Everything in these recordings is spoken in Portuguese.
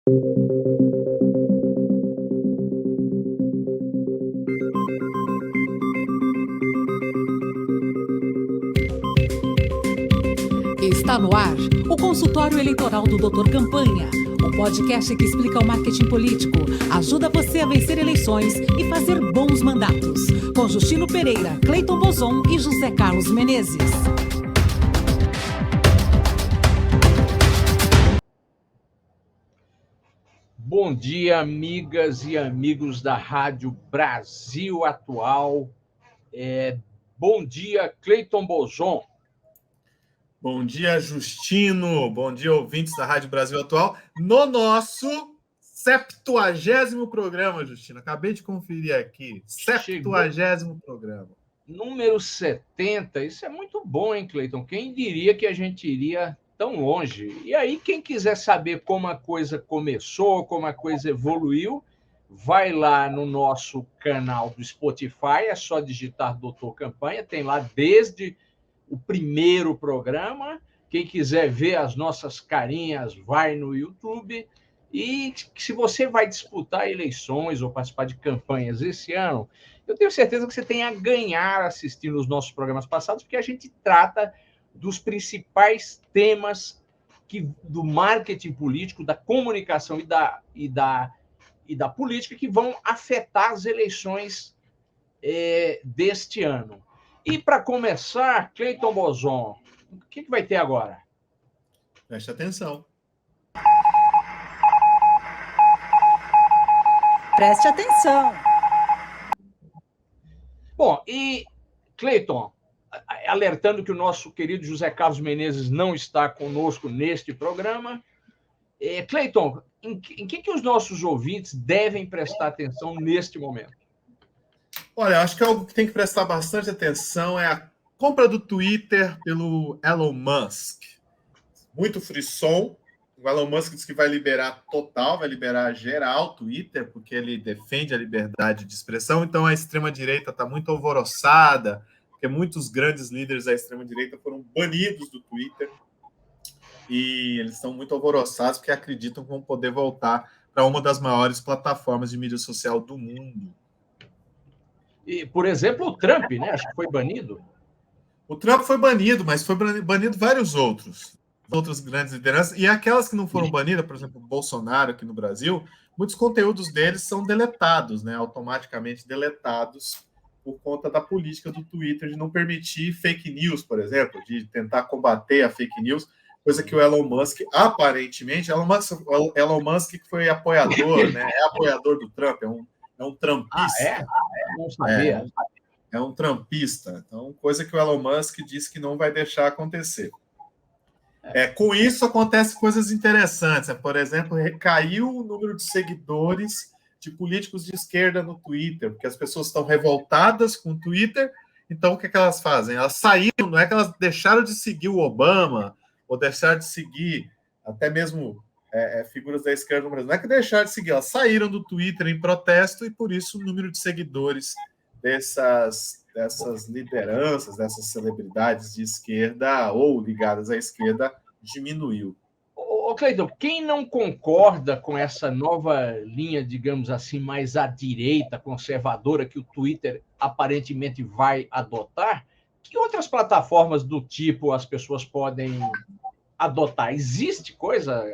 Está no ar o consultório eleitoral do Dr. Campanha, o podcast que explica o marketing político, ajuda você a vencer eleições e fazer bons mandatos. Com Justino Pereira, Cleiton Bozon e José Carlos Menezes. Bom dia, amigas e amigos da Rádio Brasil Atual. Bom dia, Cleiton Bozon. Bom dia, Justino. Bom dia, ouvintes da Rádio Brasil Atual. No nosso 70º programa, Justino. Acabei de conferir aqui. 70º programa. Número 70. Isso é muito bom, hein, Cleiton? Quem diria que a gente iria tão longe? E aí, quem quiser saber como a coisa começou, como a coisa evoluiu, vai lá no nosso canal do Spotify. É só digitar Doutor Campanha. Tem lá desde o primeiro programa. Quem quiser ver as nossas carinhas, vai no YouTube. E se você vai disputar eleições ou participar de campanhas esse ano, eu tenho certeza que você tem a ganhar assistindo os nossos programas passados, porque a gente trata dos principais temas do marketing político, da comunicação e da política que vão afetar as eleições deste ano. E, para começar, Cleiton Bozon, o que vai ter agora? Preste atenção. Preste atenção. Bom, e, Cleiton, alertando que o nosso querido José Carlos Menezes não está conosco neste programa, Cleiton, em que os nossos ouvintes devem prestar atenção neste momento? Olha, acho que algo que tem que prestar bastante atenção é a compra do Twitter pelo Elon Musk. Muito frisson. O Elon Musk diz que vai liberar total, vai liberar geral o Twitter, porque ele defende a liberdade de expressão. Então, a extrema-direita está muito alvoroçada, porque muitos grandes líderes da extrema-direita foram banidos do Twitter. E eles estão muito alvoroçados porque acreditam que vão poder voltar para uma das maiores plataformas de mídia social do mundo. E, por exemplo, o Trump, né? Acho que foi banido. O Trump foi banido, mas foi banido vários outras grandes lideranças. E aquelas que não foram banidas, por exemplo, o Bolsonaro aqui no Brasil, muitos conteúdos deles são deletados, né? Automaticamente deletados por conta da política do Twitter de não permitir fake news, por exemplo, de tentar combater a fake news, coisa que o Elon Musk, aparentemente, Elon Musk que foi apoiador, né? É apoiador do Trump, é um trumpista. Não sabia. É um trumpista. Então, coisa que o Elon Musk disse que não vai deixar acontecer. Com isso, acontecem coisas interessantes. Por exemplo, recaiu o número de seguidores de políticos de esquerda no Twitter, porque as pessoas estão revoltadas com o Twitter. Então, o que elas fazem? Elas saíram, não é que elas deixaram de seguir o Obama, ou deixaram de seguir até mesmo figuras da esquerda no Brasil. Não é que deixaram de seguir, elas saíram do Twitter em protesto e, por isso, o número de seguidores dessas lideranças, dessas celebridades de esquerda ou ligadas à esquerda diminuiu. Ô, Cleiton, quem não concorda com essa nova linha, digamos assim, mais à direita, conservadora, que o Twitter aparentemente vai adotar, que outras plataformas do tipo as pessoas podem adotar? Existe coisa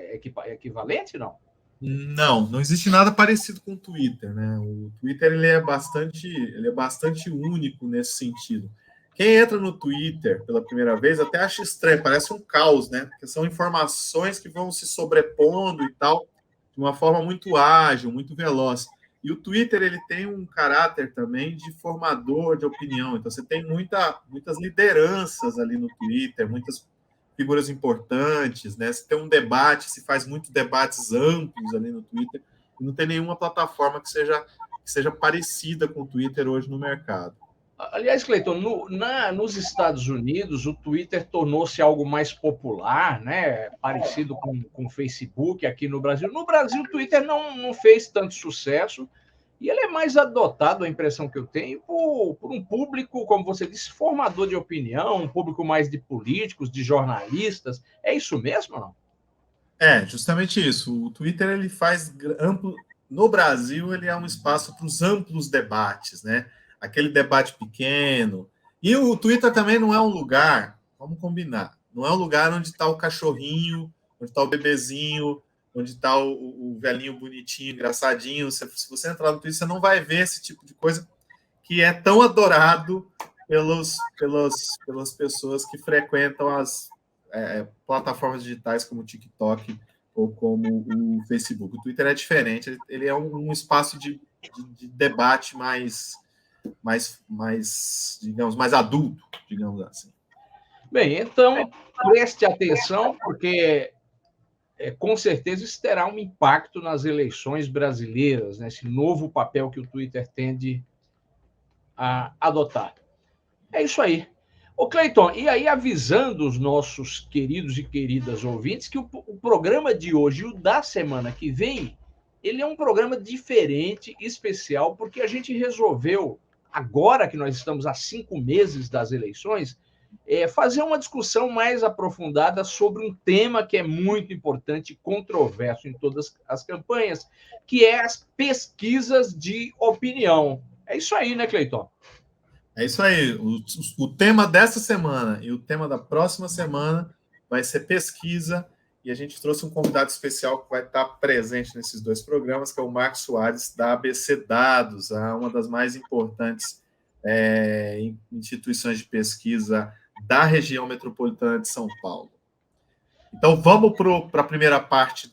equivalente, não? Não existe nada parecido com o Twitter, né? O Twitter ele é bastante único nesse sentido. Quem entra no Twitter pela primeira vez até acha estranho, parece um caos, né? Porque são informações que vão se sobrepondo e tal, de uma forma muito ágil, muito veloz. E o Twitter ele tem um caráter também de formador de opinião. Então você tem muitas lideranças ali no Twitter, muitas figuras importantes, né? Se tem um debate, se faz muitos debates amplos ali no Twitter, e não tem nenhuma plataforma que seja parecida com o Twitter hoje no mercado. Aliás, Cleiton, nos Estados Unidos, o Twitter tornou-se algo mais popular, né? Parecido com o Facebook aqui no Brasil. No Brasil, o Twitter não fez tanto sucesso, e ele é mais adotado, a impressão que eu tenho, por um público, como você disse, formador de opinião, um público mais de políticos, de jornalistas. É isso mesmo, não? Justamente isso. O Twitter ele faz amplo. No Brasil, ele é um espaço para os amplos debates, né? Aquele debate pequeno. E o Twitter também não é um lugar, vamos combinar, não é um lugar onde está o cachorrinho, onde está o bebezinho, onde está o velhinho bonitinho, engraçadinho. Se você entrar no Twitter, você não vai ver esse tipo de coisa que é tão adorado pelas pessoas que frequentam as plataformas digitais como o TikTok ou como o Facebook. O Twitter é diferente, ele é um espaço de debate mais, digamos, mais adulto, digamos assim. Bem, então preste atenção, porque com certeza isso terá um impacto nas eleições brasileiras, nesse novo papel que o Twitter tende a adotar. É isso aí. Ô, Cleiton, e aí avisando os nossos queridos e queridas ouvintes que o programa de hoje e o da semana que vem, ele é um programa diferente, especial, porque a gente resolveu, agora que nós estamos há 5 meses das eleições, fazer uma discussão mais aprofundada sobre um tema que é muito importante e controverso em todas as campanhas, que é as pesquisas de opinião. É isso aí, né, Cleiton? É isso aí. O tema dessa semana e o tema da próxima semana vai ser pesquisa, e a gente trouxe um convidado especial que vai estar presente nesses 2 programas, que é o Marcos Soares, da ABC Dados, uma das mais importantes instituições de pesquisa da região metropolitana de São Paulo. Então, vamos para a primeira parte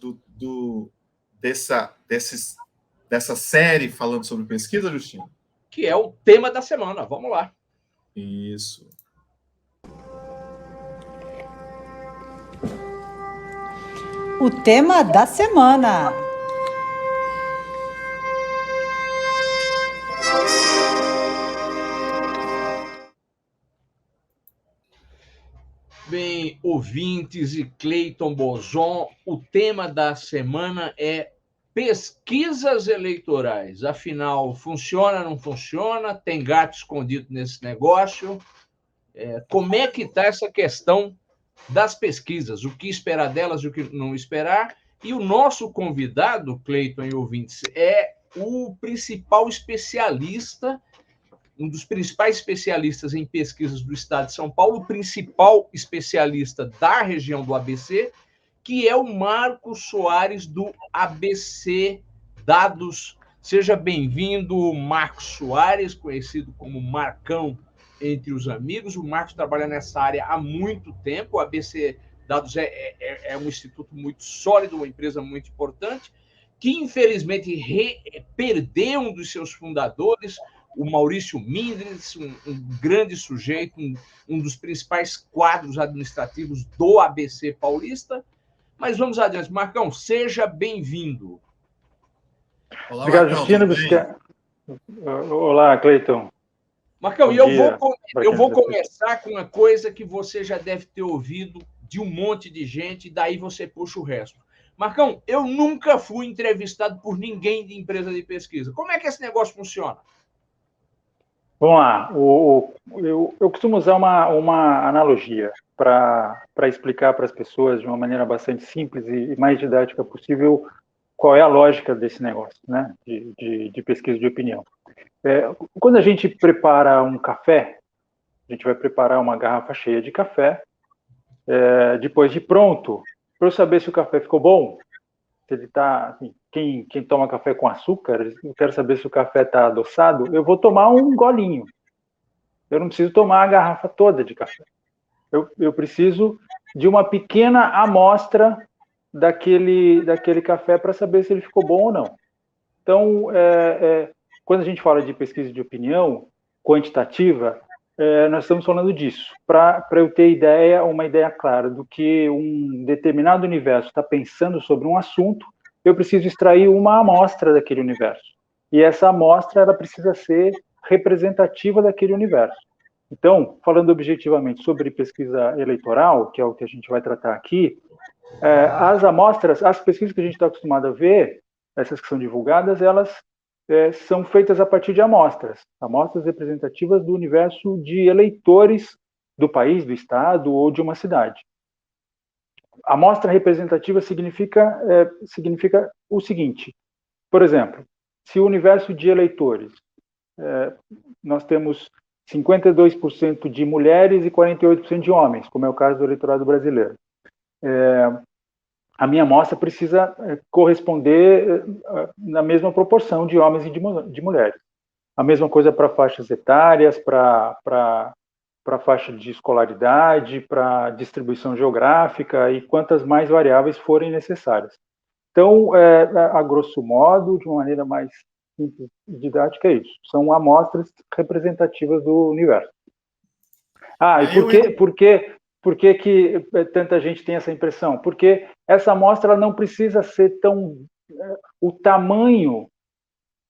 dessa série falando sobre pesquisa, Justino? Que é o tema da semana. Vamos lá. Isso. O tema da semana. Bem, ouvintes e Cleiton Boson, o tema da semana é pesquisas eleitorais. Afinal, funciona, não funciona? Tem gato escondido nesse negócio? Como é que está essa questão das pesquisas? O que esperar delas e o que não esperar? E o nosso convidado, Cleiton e ouvintes, é o principal especialista, um dos principais especialistas em pesquisas do estado de São Paulo, o principal especialista da região do ABC, que é o Marcos Soares, do ABC Dados. Seja bem-vindo, Marcos Soares, conhecido como Marcão entre os amigos. O Marcos trabalha nessa área há muito tempo. O ABC Dados é um instituto muito sólido, uma empresa muito importante, que infelizmente perdeu um dos seus fundadores, o Maurício Mindres, um grande sujeito, um dos principais quadros administrativos do ABC paulista. Mas vamos adiante. Marcão, seja bem-vindo. Olá, obrigado, Justino. Olá, Cleiton. Marcão, e eu vou começar com uma coisa que você já deve ter ouvido de um monte de gente, e daí você puxa o resto. Marcão, eu nunca fui entrevistado por ninguém de empresa de pesquisa. Como é que esse negócio funciona? Vamos lá. Eu costumo usar uma analogia para explicar para as pessoas de uma maneira bastante simples e mais didática possível qual é a lógica desse negócio, né, de pesquisa de opinião. Quando a gente prepara um café, a gente vai preparar uma garrafa cheia de café, depois de pronto, para eu saber se o café ficou bom, se ele está, assim, quem toma café com açúcar, eu quero saber se o café está adoçado, eu vou tomar um golinho. Eu não preciso tomar a garrafa toda de café. Eu preciso de uma pequena amostra daquele café para saber se ele ficou bom ou não. Então, quando a gente fala de pesquisa de opinião quantitativa, nós estamos falando disso, para eu ter uma ideia clara do que um determinado universo está pensando sobre um assunto, eu preciso extrair uma amostra daquele universo. E essa amostra ela precisa ser representativa daquele universo. Então, falando objetivamente sobre pesquisa eleitoral, que é o que a gente vai tratar aqui, as amostras, as pesquisas que a gente está acostumado a ver, essas que são divulgadas, elas são feitas a partir de amostras representativas do universo de eleitores do país, do estado ou de uma cidade. amostra representativa significa o seguinte, por exemplo, se o universo de eleitores, nós temos 52% de mulheres e 48% de homens, como é o caso do eleitorado brasileiro. A minha amostra precisa corresponder na mesma proporção de homens e de mulheres. A mesma coisa para faixas etárias, para faixa de escolaridade, para distribuição geográfica e quantas mais variáveis forem necessárias. Então, a grosso modo, de uma maneira mais simples e didática, é isso. São amostras representativas do universo. E por que tanta gente tem essa impressão? Porque essa amostra ela não precisa ser tão... o tamanho,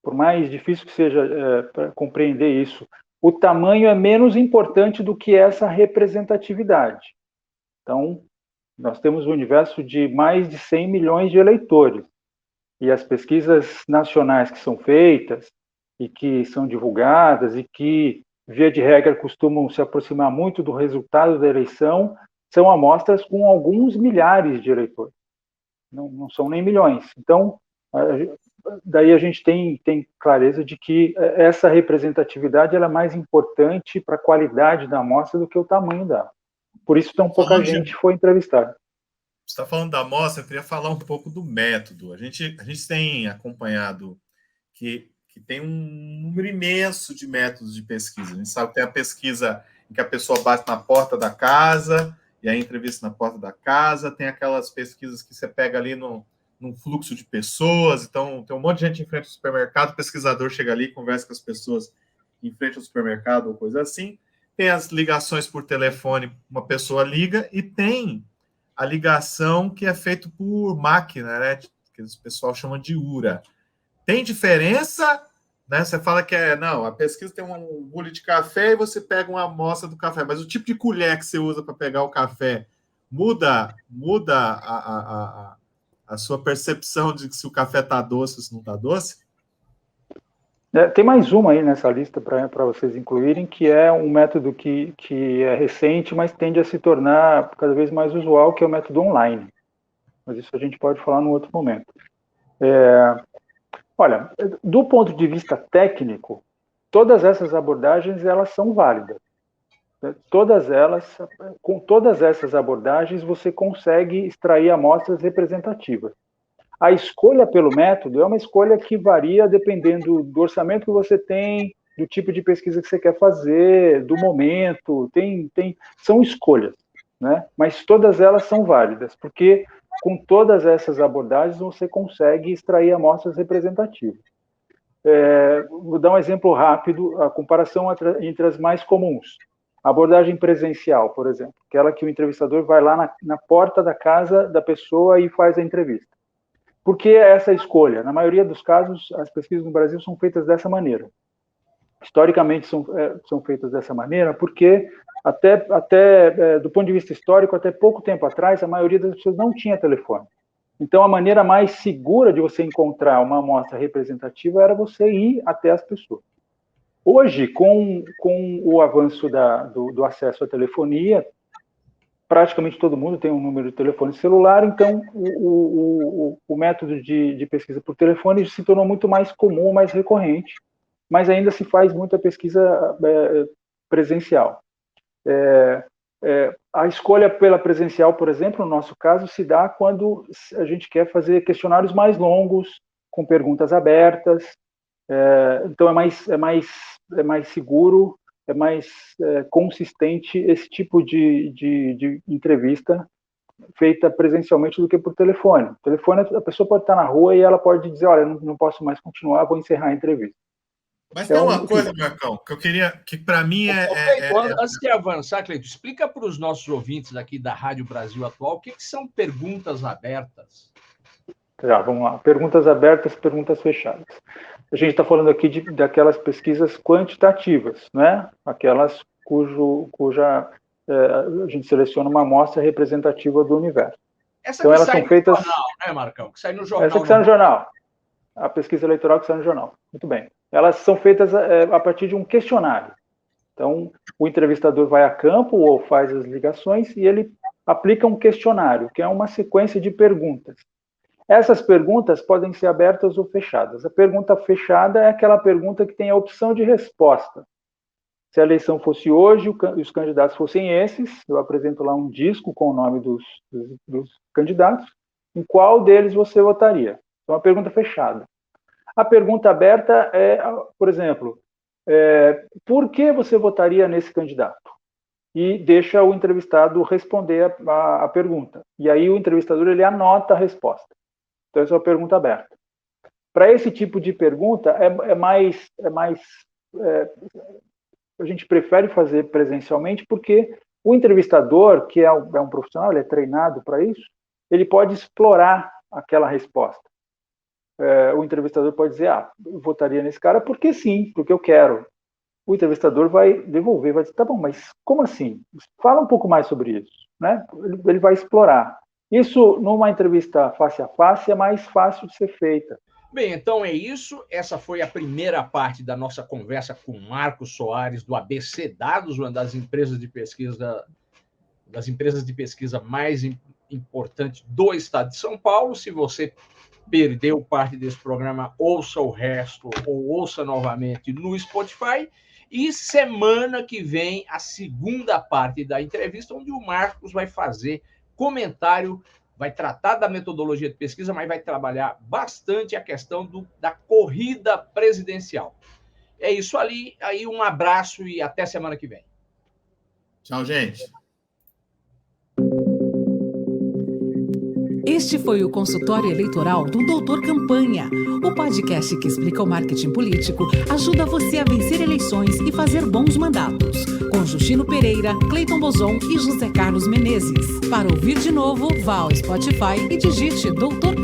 por mais difícil que seja para compreender isso, o tamanho é menos importante do que essa representatividade. Então, nós temos um universo de mais de 100 milhões de eleitores. E as pesquisas nacionais que são feitas e que são divulgadas e que, via de regra, costumam se aproximar muito do resultado da eleição, são amostras com alguns milhares de eleitores. Não são nem milhões. Então, daí a gente tem clareza de que essa representatividade ela é mais importante para a qualidade da amostra do que o tamanho dela. Por isso, tão pouca gente foi entrevistada. Você está falando da amostra, eu queria falar um pouco do método. A gente tem acompanhado que tem um número imenso de métodos de pesquisa. A gente sabe que tem a pesquisa em que a pessoa bate na porta da casa, e aí entrevista na porta da casa, tem aquelas pesquisas que você pega ali num fluxo de pessoas, então tem um monte de gente em frente ao supermercado, o pesquisador chega ali, conversa com as pessoas em frente ao supermercado ou coisa assim. Tem as ligações por telefone, uma pessoa liga, e tem a ligação que é feita por máquina, né? Que o pessoal chama de URA. Tem diferença, né? Você fala que a pesquisa tem um bule de café e você pega uma amostra do café, mas o tipo de colher que você usa para pegar o café muda a sua percepção de se o café está doce ou se não está doce? Tem mais uma aí nessa lista para vocês incluírem, que é um método que é recente, mas tende a se tornar cada vez mais usual, que é o método online. Mas isso a gente pode falar num outro momento. Olha, do ponto de vista técnico, todas essas abordagens elas são válidas. Com todas essas abordagens, você consegue extrair amostras representativas. A escolha pelo método é uma escolha que varia dependendo do orçamento que você tem, do tipo de pesquisa que você quer fazer, do momento, são escolhas, né? Mas todas elas são válidas, porque com todas essas abordagens você consegue extrair amostras representativas. Vou dar um exemplo rápido, a comparação entre as mais comuns. A abordagem presencial, por exemplo, aquela que o entrevistador vai lá na porta da casa da pessoa e faz a entrevista. Por que essa escolha? Na maioria dos casos, as pesquisas no Brasil são feitas dessa maneira. Historicamente, são feitas dessa maneira porque, até do ponto de vista histórico, até pouco tempo atrás, a maioria das pessoas não tinha telefone. Então, a maneira mais segura de você encontrar uma amostra representativa era você ir até as pessoas. Hoje, com o avanço do acesso à telefonia, praticamente todo mundo tem um número de telefone celular, então o método de pesquisa por telefone se tornou muito mais comum, mais recorrente, mas ainda se faz muita pesquisa presencial. A escolha pela presencial, por exemplo, no nosso caso, se dá quando a gente quer fazer questionários mais longos, com perguntas abertas, então é mais seguro, é mais consistente esse tipo de entrevista feita presencialmente do que por telefone. Telefone, a pessoa pode estar na rua e ela pode dizer, olha, não posso mais continuar, vou encerrar a entrevista. Mas tem uma coisa, Marcão, que eu queria, que para mim Antes de avançar, Cleito, explica para os nossos ouvintes aqui da Rádio Brasil Atual o que são perguntas abertas. Vamos lá. Perguntas abertas, perguntas fechadas. A gente está falando aqui daquelas pesquisas quantitativas, né? Aquelas cuja a gente seleciona uma amostra representativa do universo. Essa então, que elas sai são feitas... no jornal, né, Marcão? Que sai no jornal. Essa que sai no jornal. A pesquisa eleitoral que sai no jornal. Muito bem. Elas são feitas a partir de um questionário. Então, o entrevistador vai a campo ou faz as ligações e ele aplica um questionário, que é uma sequência de perguntas. Essas perguntas podem ser abertas ou fechadas. A pergunta fechada é aquela pergunta que tem a opção de resposta. Se a eleição fosse hoje e os candidatos fossem esses, eu apresento lá um disco com o nome dos candidatos, em qual deles você votaria? Então, uma pergunta fechada. A pergunta aberta é, por exemplo, por que você votaria nesse candidato? E deixa o entrevistado responder a pergunta. E aí o entrevistador ele anota a resposta. Então, essa é uma pergunta aberta. Para esse tipo de pergunta, a gente prefere fazer presencialmente porque o entrevistador, que é um profissional, ele é treinado para isso, ele pode explorar aquela resposta. O entrevistador pode dizer, eu votaria nesse cara porque sim, porque eu quero. O entrevistador vai devolver, vai dizer, tá bom, mas como assim? Fala um pouco mais sobre isso, né? Ele vai explorar. Isso, numa entrevista face a face, é mais fácil de ser feita. Bem, então é isso. Essa foi a primeira parte da nossa conversa com Marcos Soares, do ABC Dados, uma das empresas de pesquisa mais importantes do estado de São Paulo. Se você perdeu parte desse programa, ouça o resto ou ouça novamente no Spotify. E semana que vem, a segunda parte da entrevista, onde o Marcos vai fazer comentário, vai tratar da metodologia de pesquisa, mas vai trabalhar bastante a questão da corrida presidencial. É isso aí, um abraço e até semana que vem. Tchau, gente. Este foi o consultório eleitoral do Doutor Campanha, o podcast que explica o marketing político, ajuda você a vencer eleições e fazer bons mandatos. Com Justino Pereira, Cleiton Bozon e José Carlos Menezes. Para ouvir de novo, vá ao Spotify e digite Doutor